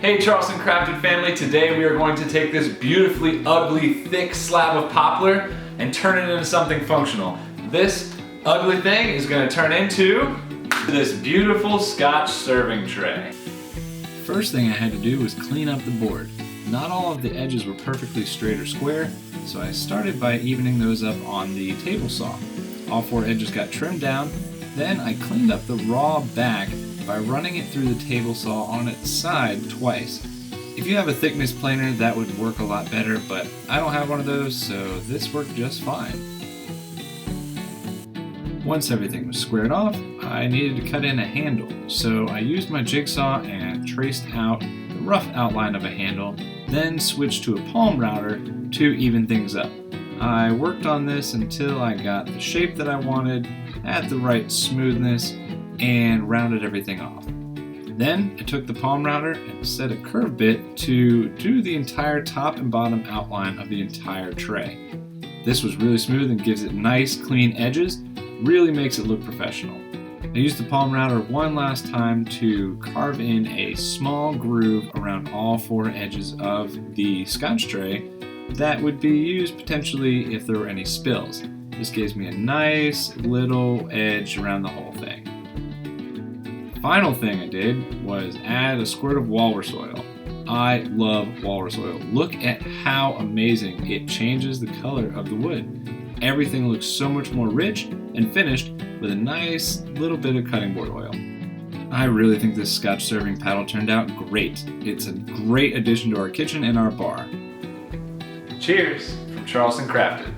Hey Charleston Crafted family, today we are going to take this beautifully ugly thick slab of poplar and turn it into something functional. This ugly thing is going to turn into this beautiful Scotch serving tray. First thing I had to do was clean up the board. Not all of the edges were perfectly straight or square, so I started by evening those up on the table saw. All 4 edges got trimmed down, then I cleaned up the raw back by running it through the table saw on its side twice. If you have a thickness planer, that would work a lot better, but I don't have one of those, so this worked just fine. Once everything was squared off, I needed to cut in a handle, so I used my jigsaw and traced out the rough outline of a handle, then switched to a palm router to even things up. I worked on this until I got the shape that I wanted, had the right smoothness, and rounded everything off. Then I took the palm router and set a curve bit to do the entire top and bottom outline of the entire tray. This was really smooth and gives it nice clean edges, really makes it look professional. I used the palm router one last time to carve in a small groove around all 4 edges of the Scotch tray that would be used potentially if there were any spills. This gives me a nice little edge around the whole thing. Final thing I did was add a squirt of walrus oil. I love walrus oil. Look at how amazing it changes the color of the wood. Everything looks so much more rich and finished with a nice little bit of cutting board oil. I really think this Scotch serving paddle turned out great. It's a great addition to our kitchen and our bar. Cheers from Charleston Crafted.